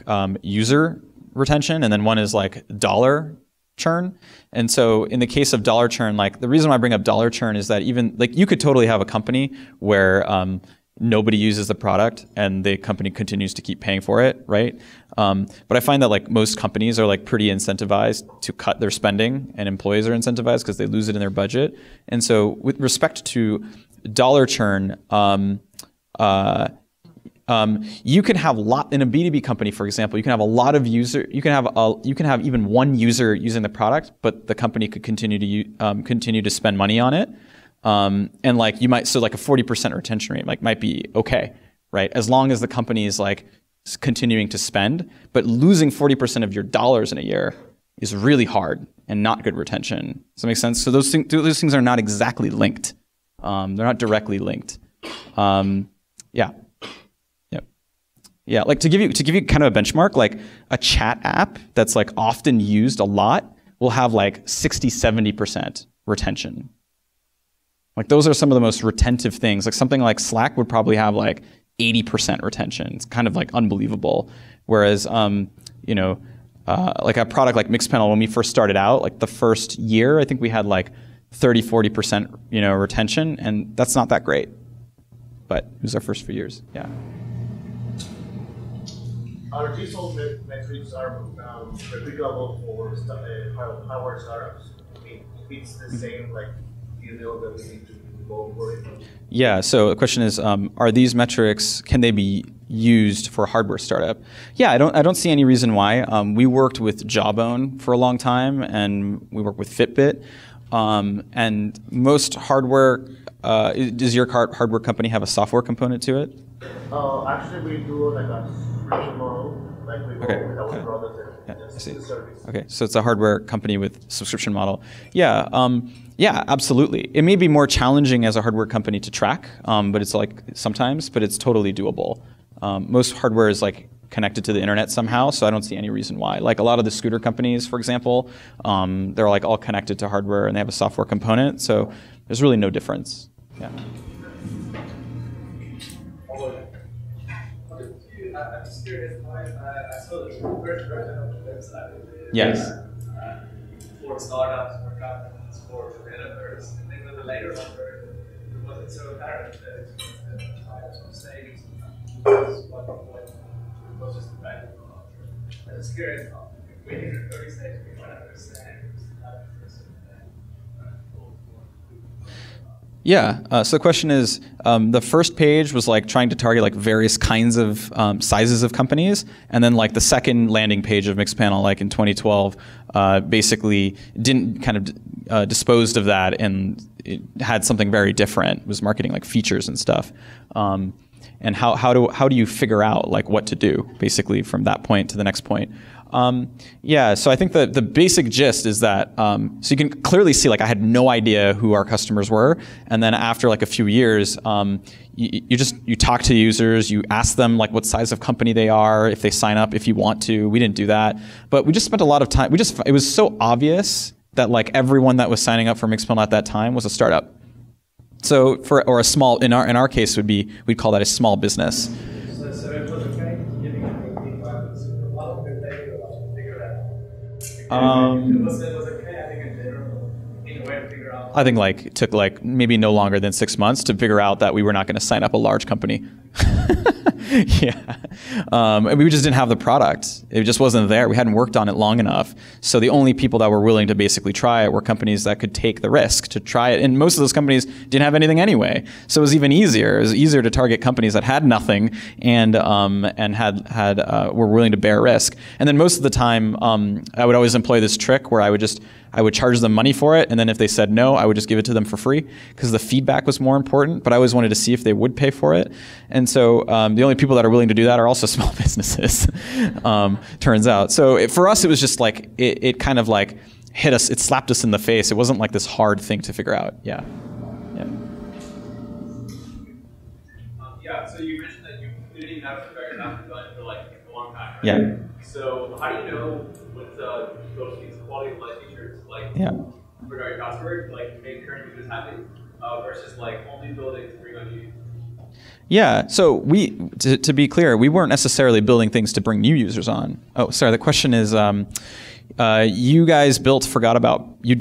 user retention, and then one is like dollar churn. And so in the case of dollar churn, like the reason why I bring up dollar churn is that even like you could totally have a company where nobody uses the product and the company continues to keep paying for it, right? But I find that like most companies are like pretty incentivized to cut their spending, and employees are incentivized because they lose it in their budget. And so with respect to dollar churn, you can have in a B2B company, for example, you can have a lot of you can have even one user using the product, but the company could continue to spend money on it. And like you might, so like a 40% retention rate might be okay, right? As long as the company is like continuing to spend, but losing 40% of your dollars in a year is really hard and not good retention. Does that make sense? So those things are not exactly linked. They're not directly linked. Yeah. Yeah, like to give you kind of a benchmark, like a chat app that's like often used a lot will have like 60-70% retention. Like those are some of the most retentive things. Like something like Slack would probably have like 80% retention. It's kind of like unbelievable. Whereas like a product like Mixpanel, when we first started out, like the first year, I think we had like 30-40% retention, and that's not that great. But it was our first few years. Yeah. Are these all metrics are replicable for hardware startups? I mean, if it's the same, like, you know that we need to go for it? Yeah, so the question is, are these metrics, can they be used for a hardware startup? Yeah, I don't see any reason why. We worked with Jawbone for a long time, and we work with Fitbit. And most hardware, does your hardware company have a software component to it? Actually, we do like a subscription model, like we go with our product and I see. the service. Okay, so it's a hardware company with subscription model. Yeah, yeah, absolutely. It may be more challenging as a hardware company to track, but it's like sometimes, but it's totally doable. Most hardware is like connected to the internet somehow, so I don't see any reason why. Like a lot of the scooter companies, for example, they're like all connected to hardware and they have a software component, so there's really no difference. Yeah. I'm just curious, I saw the first version of the website. Yes. For startups, for companies, for developers, and then with the later on version, it wasn't so apparent that it was the types of savings. It was just the value. I was curious, when in the early stage, we want to understand Yeah. So the question is, the first page was like trying to target like various kinds of sizes of companies, and then like the second landing page of Mixpanel, like in 2012, basically didn't kind of disposed of that, and it had something very different. It was marketing like features and stuff. And how do you figure out like what to do basically from that point to the next point? Yeah, so I think the basic gist is that, so you can clearly see like I had no idea who our customers were, and then after like a few years, you talk to users, you ask them like what size of company they are, if they sign up, if you want to. We didn't do that, but we just spent a lot of time. It was so obvious that like everyone that was signing up for Mixpanel at that time was a startup. So or a small, in our case we'd call that a small business. So it was okay giving a feedback was a lot of good data to figure it out. It was okay, I think in general, in a way to figure out. I think like it took like maybe no longer than 6 months to figure out that we were not going to sign up a large company. Yeah, and we just didn't have the product. It just wasn't there. We hadn't worked on it long enough. So the only people that were willing to basically try it were companies that could take the risk to try it. And most of those companies didn't have anything anyway. So it was even easier. It was easier to target companies that had nothing and were willing to bear risk. And then most of the time, I would always employ this trick where I would charge them money for it, and then if they said no, I would just give it to them for free because the feedback was more important, but I always wanted to see if they would pay for it. And so the only people that are willing to do that are also small businesses, turns out. So for us, it was just like, it kind of like hit us, it slapped us in the face. It wasn't like this hard thing to figure out. Yeah. Yeah, so you mentioned that you didn't even have to figure it out for like a long time, right? Yeah. So how do you know what those things, quality of life features, like regarding password, like make current users happy, versus like only building to bring on new users? Yeah, so to be clear, we weren't necessarily building things to bring new users on. Oh, sorry, the question is, you guys you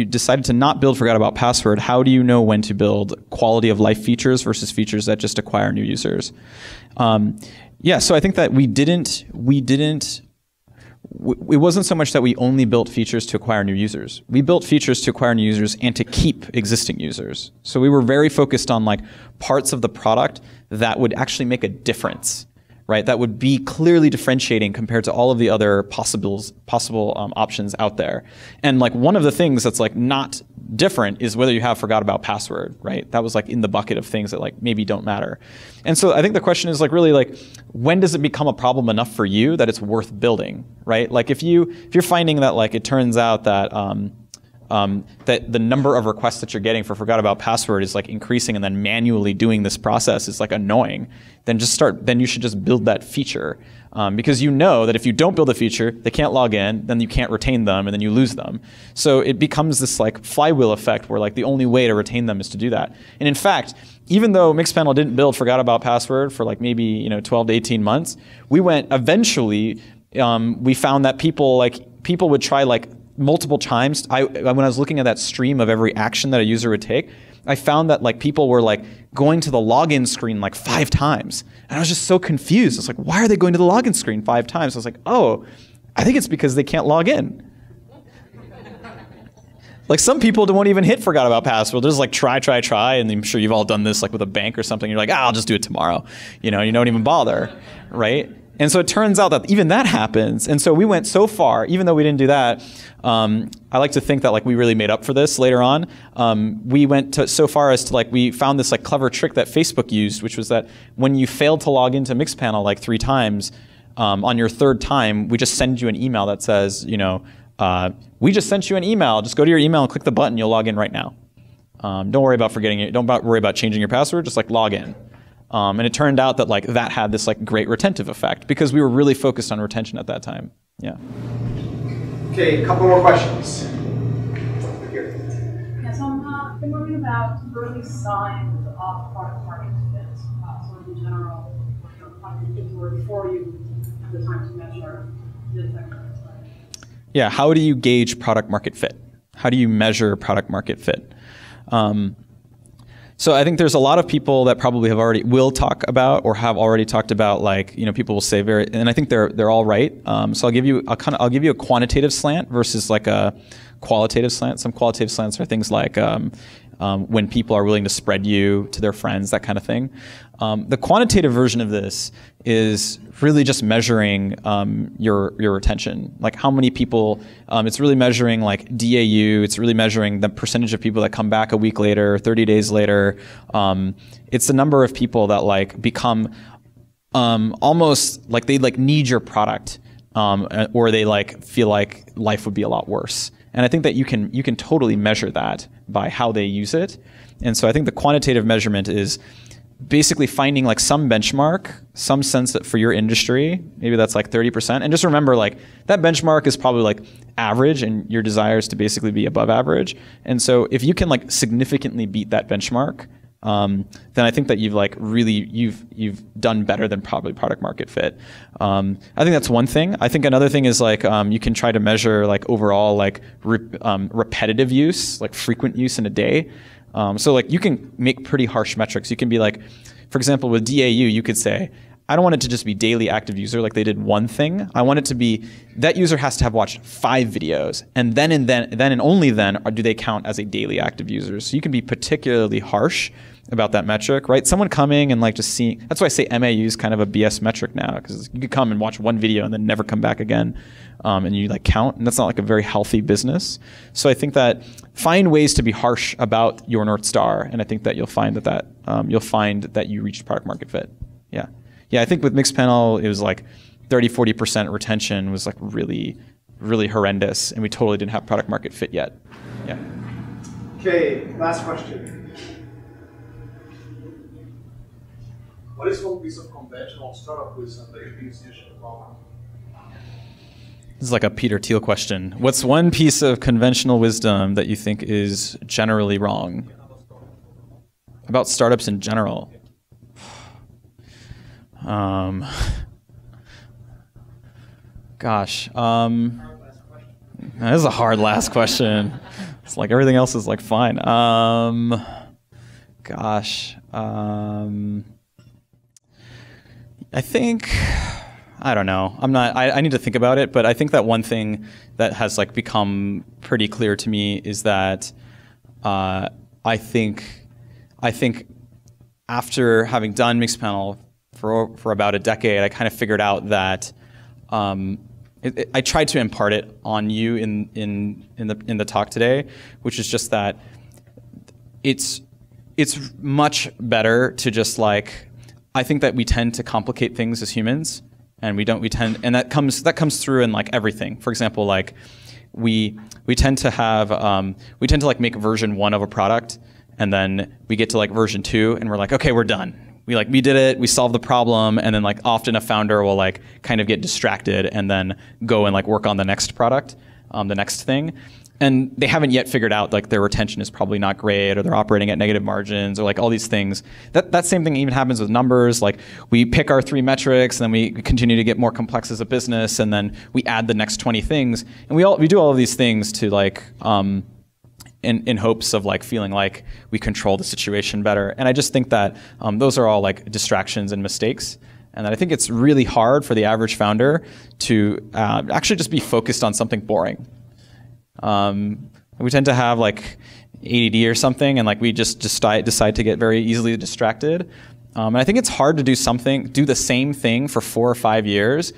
decided to not build forgot about password. How do you know when to build quality of life features versus features that just acquire new users? Yeah, so I think that it wasn't so much that we only built features to acquire new users. We built features to acquire new users and to keep existing users. So we were very focused on like parts of the product that would actually make a difference, right? That would be clearly differentiating compared to all of the other possible options out there. And like one of the things that's like not different is whether you have forgot about password, right? That was like in the bucket of things that like maybe don't matter. And so I think the question is like really like, when does it become a problem enough for you that it's worth building, right? Like if you're finding that like it turns out that that the number of requests that you're getting for forgot about password is like increasing, and then manually doing this process is like annoying, then you should just build that feature. Because you know that if you don't build a feature, they can't log in, then you can't retain them, and then you lose them. So it becomes this like flywheel effect where like the only way to retain them is to do that. And in fact, even though Mixpanel didn't build forgot about password for like maybe 12 to 18 months, we found that people would try like multiple times. When I was looking at that stream of every action that a user would take, I found that like people were like going to the login screen like 5 times. And I was just so confused. I was like, why are they going to the login screen 5 times? I was like, oh, I think it's because they can't log in. Like some people won't even hit forgot about password. They'll just like try, and I'm sure you've all done this like with a bank or something. You're like, I'll just do it tomorrow. You don't even bother, right? And so it turns out that even that happens. And so we went so far, even though we didn't do that, I like to think that like we really made up for this later on. We went so far as to like, we found this like clever trick that Facebook used, which was that when you failed to log into Mixpanel like 3 times, on your 3rd time, we just send you an email that says, we just sent you an email. Just go to your email and click the button. You'll log in right now. Don't worry about forgetting it. Don't worry about changing your password. Just like log in. And it turned out that like that had this like great retentive effect because we were really focused on retention at that time. Yeah. Okay, a couple more questions. Here. Yeah, so I've been wondering about early signs of product market fit, sort of in general, product things were before you have the time to measure the effect of it. Yeah, how do you gauge product market fit? How do you measure product market fit? So I think there's a lot of people that probably will talk about or have already talked about, like, people will say and I think they're all right. So I'll give you a quantitative slant versus like a qualitative slants. Some qualitative slants are things like when people are willing to spread you to their friends, that kind of thing. The quantitative version of this is really just measuring your retention, like how many people. It's really measuring like DAU. It's really measuring the percentage of people that come back a week later, 30 days later. It's the number of people that like become almost like they like need your product, or they like feel like life would be a lot worse. And I think that you can totally measure that by how they use it. And so I think the quantitative measurement is basically finding like some benchmark, some sense that for your industry, maybe that's like 30%. And just remember, like that benchmark is probably like average, and your desire is to basically be above average. And so if you can like significantly beat that benchmark, then I think that you've done better than probably product market fit. I think that's one thing. I think another thing is like you can try to measure like overall like repetitive use, like frequent use in a day. So like you can make pretty harsh metrics. You can be like, for example, with DAU, you could say, I don't want it to just be daily active user, like they did one thing. I want it to be that user has to have watched 5 videos, and then and only then do they count as a daily active user. So you can be particularly harsh about that metric, right? Someone coming and like just seeing, that's why I say MAU is kind of a BS metric now, because you could come and watch one video and then never come back again, and you like count, and that's not like a very healthy business. So I think that find ways to be harsh about your North Star, and I think that you'll find that you reached product market fit. Yeah, I think with Mixpanel, it was like 30-40% retention was like really, really horrendous, and we totally didn't have product market fit yet. Yeah. Okay, last question. What is one piece of conventional startup wisdom that you think is useful to follow? This is like a Peter Thiel question. What's one piece of conventional wisdom that you think is generally wrong? About startups in general. Gosh, that is a hard last question. It's like everything else is like fine. Gosh, I think, I don't know. I need to think about it, but I think that one thing that has like become pretty clear to me is that I think after having done Mixpanel for about a decade, I kind of figured out that I tried to impart it on you in the talk today, which is just that it's much better to just like, I think that we tend to complicate things as humans, and and that comes through in like everything. For example, like we tend to have like make version 1 of a product, and then we get to like version 2 and we're like, okay, we're done. We did it, we solved the problem, and then like often a founder will like kind of get distracted and then go and like work on the next product, the next thing. And they haven't yet figured out like their retention is probably not great, or they're operating at negative margins, or like all these things. That same thing even happens with numbers. Like we pick our 3 metrics, and then we continue to get more complex as a business, and then we add the next 20 things. And we do all of these things to like in hopes of like feeling like we control the situation better. And I just think that those are all like distractions and mistakes. And that I think it's really hard for the average founder to actually just be focused on something boring. We tend to have like ADD or something, and like we just decide to get very easily distracted. And I think it's hard to do the same thing for 4 or 5 years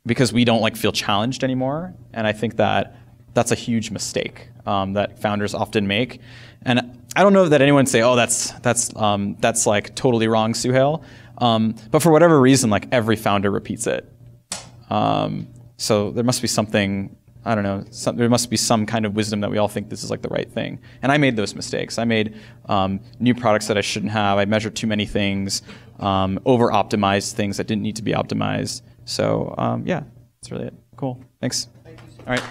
because we don't like feel challenged anymore. And I think that that's a huge mistake that founders often make. And I don't know that anyone would say, oh, that's like totally wrong, Suhail. But for whatever reason, like every founder repeats it. So there must be something, I don't know, there must be some kind of wisdom that we all think this is like the right thing. And I made those mistakes. I made new products that I shouldn't have. I measured too many things, over-optimized things that didn't need to be optimized. So yeah, that's really it. Cool. Thanks. All right.